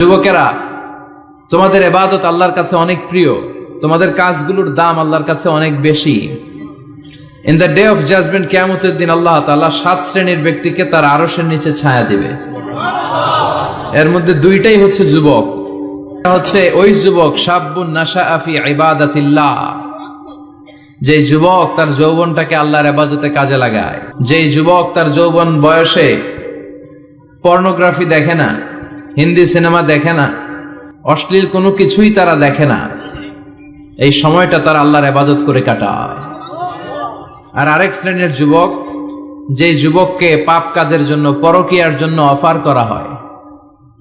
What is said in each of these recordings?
যুবকেরা, তোমাদের ইবাদত আল্লাহর কাছে অনেক প্রিয়, তোমাদের কাজগুলোর দাম আল্লাহর কাছে অনেক বেশি। In the day of judgement, কিয়ামতের দিন আল্লাহ তাআলা 7 শ্রেণীর ব্যক্তিকে তার আরশের নিচে ছায়া দিবে। এর মধ্যে দুইটাই হচ্ছে যুবক। হচ্ছে ওই যুবক শাব্বুন নাশাআ ফি ইবাদাতিল্লাহ, যে যুবক তার যৌবনটাকে আল্লাহর ইবাদতে কাজে লাগায়, যে যুবক তার যৌবন বয়সে পর্নোগ্রাফি দেখে না, হিন্দি সিনেমা দেখে না, অশ্লীল কোনো কিছুই তারা দেখে না, এই সময়টা তারা আল্লাহর ইবাদত করে কাটায়। আর আরেক শ্রেণীর যুবক, যে যুবককে পাপ কাজের জন্য, পরকীয়ার জন্য অফার করা হয়,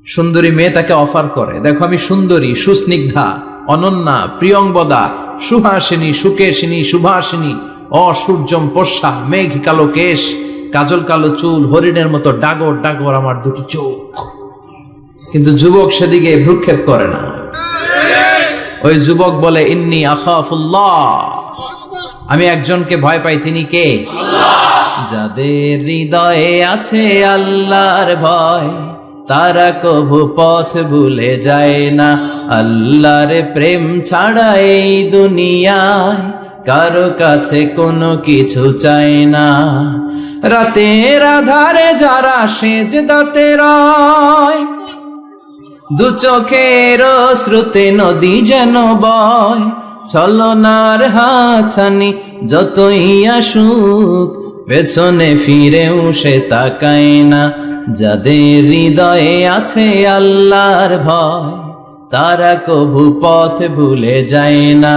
সুন্দরী মেয়ে তাকে অফার করে, দেখো আমি সুন্দরী, সুস্নিগ্ধা, অনন্যা, প্রিয়ংবদা, সুহাসিনী, সুকেশিনী, সুভাসিনী, অসূর্যম পোষা, মেঘ কালো কেশ, কাজল কালো চুল, হরিণের মতো ডাগর ডাগর আমার দুটি চোখ। কিন্তু যুবক সেদিকে ভ্রুক্ষেপ করে না। ওই যুবক বলে, ইন্নী আখাফুল্লাহ, আমি একজনকে ভয় পাই, তিনি কে? যাদের হৃদয়ে আছে আল্লাহর ভয়, তারা কভু পথ ভুলে যায় না। আল্লাহর প্রেম ছাড়া এই দুনিয়ায় কারো কাছে কোনো কিছু চায় না। রাতের আধারে যারা সেজদাতে রয়, দু চোখের শ্রুতে নদী যেন বয়, ছলনার হাতছানি যতই আসুক, পেছনে ফিরেও সে তাকায় না। যাদের হৃদয়ে আছে আল্লাহর ভয়, তারা কভু পথ ভুলে যায় না।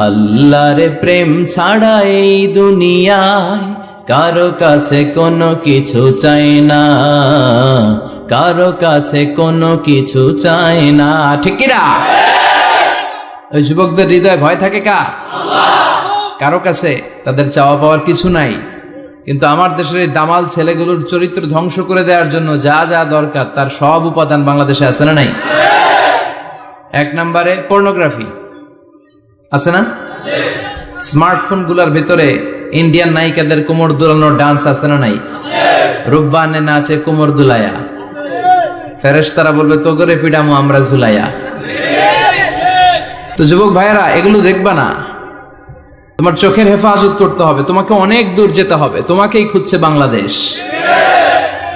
আল্লাহর প্রেম ছাড়া এই দুনিয়ায় কারো কাছে কোনো কিছু চাই না, কারো কাছে কোনো কিছু চাই না। ঠিক কিনা? ওই যুবকদের হৃদয়ে ভয় থাকে কার? কারো কাছে তাদের চাওয়া পাওয়ার কিছু নাই। কিন্তু আমার দেশের এই দামাল ছেলেগুলোর চরিত্র ধ্বংস করে দেওয়ার জন্য যা যা দরকার তার সব উপাদান বাংলাদেশে আছে না নাই? এক নম্বরে পর্নোগ্রাফি আছে না? স্মার্টফোন গুলার ভিতরে ইন্ডিয়ান নায়িকাদের কোমর দুলানো ডান্স আছে না নাই? রূপবানে নাচে কোমর দুলায়া, ফেরেশতারা বলবে তোগরে পিডামো আমরা ঝুলাইয়া। তো যুবক ভাইয়েরা, এগুলো দেখবা না। তোমার চোখের হেফাজত করতে হবে, তোমাকে অনেক দূর যেতে হবে, তোমাকেই খুঁজছে বাংলাদেশ।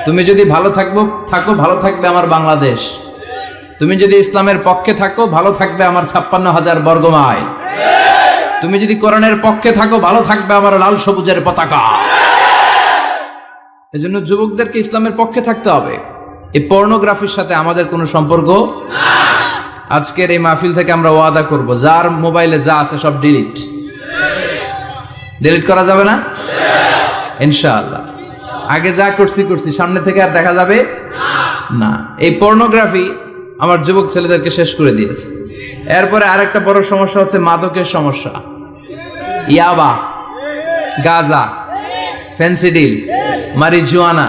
তুমি যদি ভালো থাকো, ভালো থাকবে আমার বাংলাদেশ। তুমি যদি ইসলামের পক্ষে থাকো, ভালো থাকবে আমার 56,000 বর্গ মাইল। তুমি যদি কোরআনের পক্ষে থাকো, ভালো থাকবে আমার লাল সবুজের পতাকা। এজন্য যুবকদেরকে ইসলামের পক্ষে থাকতে হবে। এই পর্নোগ্রাফির সাথে আমাদের কোনো সম্পর্ক না। আজকের এই মাহফিল থেকে আমরা ওয়াদা করব, যার মোবাইলে যা আছে সব ডিলিট করা যাবে না ইনশাআল্লাহ। আগে যা করছি সামনে থেকে আর দেখা যাবে না। এই পর্নোগ্রাফি আমার যুবক ছেলেদেরকে শেষ করে দিয়েছে। এরপরে আরেকটা বড় সমস্যা হচ্ছে মাদকের সমস্যা। ইয়াবা, গাঁজা, ফেন্সিডিল, মারিজুয়ানা।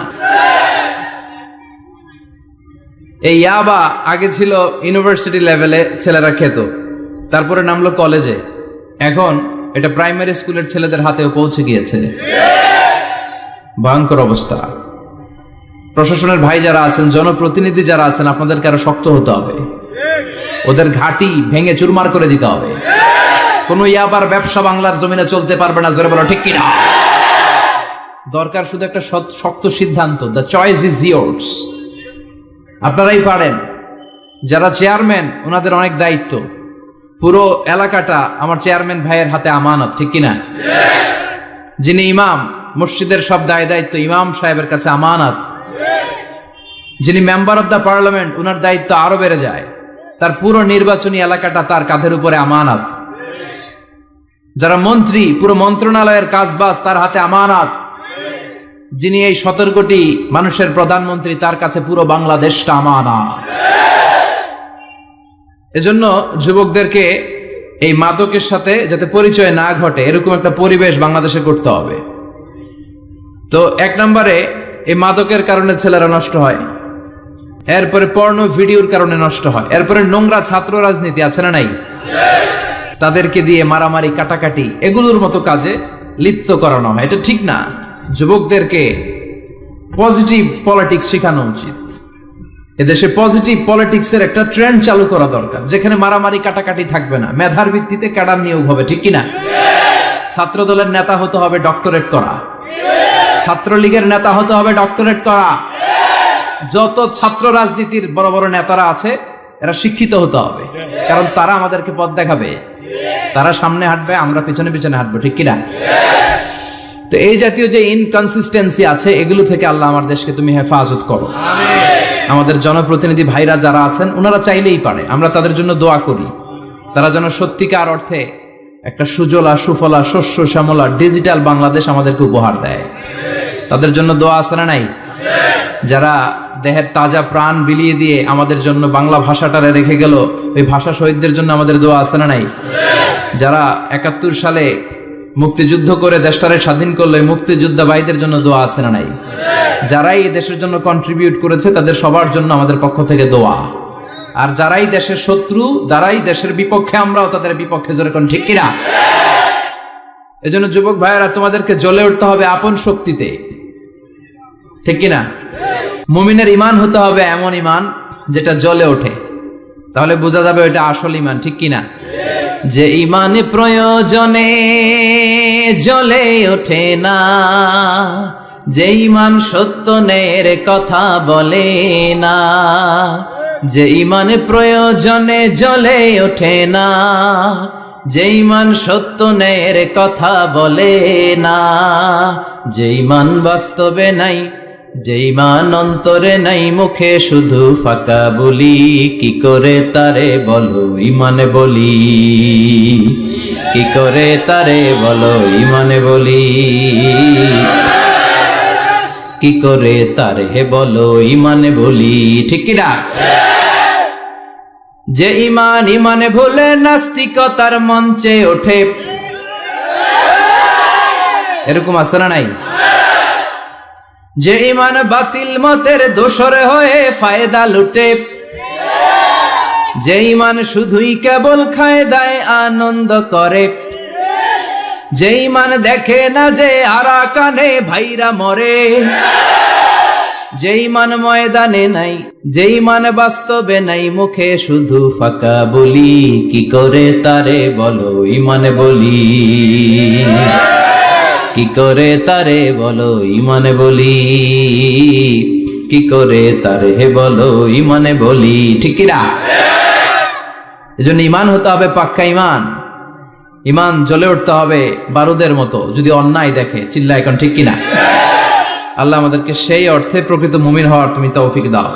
এই ইয়াবা আগে ছিল ইউনিভার্সিটি লেভেলে ছেলেরা খেত, তারপরে নামলো কলেজে, এখন এটা প্রাইমারি স্কুলের ছেলেদের হাতেও পৌঁছে গিয়েছে। ভয়ঙ্কর অবস্থা। প্রশাসনের ভাই যারা আছেন, জনপ্রতিনিধি যারা আছেন, আপনাদেরকে আরো শক্ত হতে হবে। ওদের ঘাঁটি ভেঙে চুরমার করে দিতে হবে। কোন ইয়াবার ব্যবসা বাংলার জমিনে চলতে পারবে না। জোরে বলো ঠিক কিনা? দরকার শুধু একটা শক্ত সিদ্ধান্ত। The choice is years. আপনারাই পারেন। যারা চেয়ারম্যান, ওনাদের অনেক দায়িত্ব। পুরো এলাকাটা আমার চেয়ারম্যান ভাইয়ের হাতে আমানত, ঠিক কিনা? যিনি ইমাম, মসজিদের সব দায় দায়িত্ব ইমাম সাহেবের কাছে আমানত। যিনি মেম্বার অব দ্য পার্লামেন্ট, ওনার দায়িত্ব আরো বেড়ে যায়। তার পুরো নির্বাচনী এলাকাটা তার কাঁধের উপরে আমানত। যারা মন্ত্রী, পুরো মন্ত্রণালয়ের কাজবাজ তার হাতে আমানত। যিনি এই 17 কোটি মানুষের প্রধানমন্ত্রী, তার কাছে পুরো বাংলাদেশটা আমানত। এজন্য যুবকদেরকে এই মাদকের সাথে যাতে পরিচয় না ঘটে, এরকম একটা পরিবেশ বাংলাদেশে করতে হবে। তো এক নম্বরে এই মাদকের কারণে ছেলেরা নষ্ট হয়, এরপরে পর্নো ভিডিওর কারণে নষ্ট হয়, এরপরে নোংরা ছাত্র রাজনীতি আছে না নাই? তাদেরকে দিয়ে মারামারি, কাটাকাটি, এগুলোর মতো কাজে লিপ্ত করানো হয়। এটা ঠিক না। যুবকদেরকে পজিটিভ পলিটিক্স শেখানো উচিত। এদেশে পজিটিভ পলিটিক্সের একটা ট্রেন্ড চালু করা দরকার, যেখানে মারামারি কাটাকাটি থাকবে না, মেধার ভিত্তিতে ক্যাডার নিয়োগ হবে, ঠিক কিনা? ছাত্র দলের নেতা হতে হবে ডক্টরেট করা, ছাত্রলীগের নেতা হতে হবে ডক্টরেট করা। যত ছাত্র রাজনীতির বড় বড় নেতারা আছে এরা শিক্ষিত হতে হবে, কারণ তারা আমাদেরকে পথ দেখাবে, তারা সামনে হাঁটবে, আমরা পিছনে পিছনে হাঁটবো, ঠিক কিনা? তো এই জাতীয় যে ইনকনসিস্টেন্সি আছে এগুলো থেকে আল্লাহ আমার দেশকে তুমি হেফাজত করো। আমাদের জনপ্রতিনিধি ভাইরা যারা আছেন ওনারা চাইলেই পারে, আমরা তাদের জন্য দোয়া করি, তারা যেন সত্যিকার অর্থে একটা সুজলা সুফলা শস্য শ্যামলা ডিজিটাল বাংলাদেশ আমাদেরকে উপহার দেয়। তাদের জন্য দোয়া আছে না নাই? যারা দেহের তাজা প্রাণ বিলিয়ে দিয়ে আমাদের জন্য বাংলা ভাষাটারে রেখে গেল, ওই ভাষা শহীদদের জন্য আমাদের দোয়া আছে না নাই? যারা ৭১ সালে মুক্তিযুদ্ধ করে দেশটারে স্বাধীন করলো, মুক্তিযোদ্ধা ভাইদের জন্য দোয়া আছে না নাই? যারাই দেশের জন্য কন্ট্রিবিউট করেছে তাদের সবার জন্য আমাদের পক্ষ থেকে দোয়া। আর যারাই দেশের শত্রু, যারাই দেশের বিপক্ষে, আমরাও তাদের বিপক্ষে, জোরে কোন ঠিক কিনা? এজন্য যুবক ভাইয়েরা তোমাদেরকে জ্বলে উঠতে হবে আপন শক্তিতে, ঠিক কিনা? মুমিনের ঈমান হতে হবে এমন ঈমান যেটা জ্বলে ওঠে, তাহলে বোঝা যাবে ওটা আসল ঈমান, ঠিক কিনা? যে ঈমান প্রয়োজনে জ্বলে ওঠে না, যে ঈমান সত্য ন্যায়ের কথা বলে না, যে ঈমান প্রয়োজনে জ্বলে ওঠে না, যে ঈমান সত্য ন্যায়ের কথা বলে না, যে ঈমান বাস্তবে নাই, যে ঈমান অন্তরে নাই, মুখে শুধু ফাঁকা বলি, কি করে তারে বলো ঈমানে বলি, কি করে তারে বলো ঈমানে বলি, কি করে তারে বলো ঈমানে বলি, ঠিক কিনা? যে ঈমান ঈমানে ভুলে নাস্তিকতার মঞ্চে ওঠে, এরকম আছে না নাই? যে ঈমান বাতিল মতের দোসর হয়ে ফায়দা লুটে, যে ঈমান শুধুই কেবল খায় দায় আনন্দ করে, যে ঈমান দেখে না যে আরাকানে ভাইরা মরে, যে ঈমান ময়দানে নাই, যে ঈমান বাস্তবে নাই, মুখে শুধু ফাঁকা বলি, কি করে তারে বলো ঈমানে বলি, কি করে তারে বলো ঈমানে বলি, কি করে তারে বলো ঈমানে বলি, ঠিক কিনা? এজন্য ঈমান হতে হবে পাক্কা ঈমান, ঈমান জ্বলে উঠতে হবে বারুদের মতো, যদি অন্যায় দেখে চিল্লা এখন, ঠিক কিনা? আল্লাহ আমাদেরকে সেই অর্থে প্রকৃত মুমিন হওয়ার তুমি তৌফিক দাও।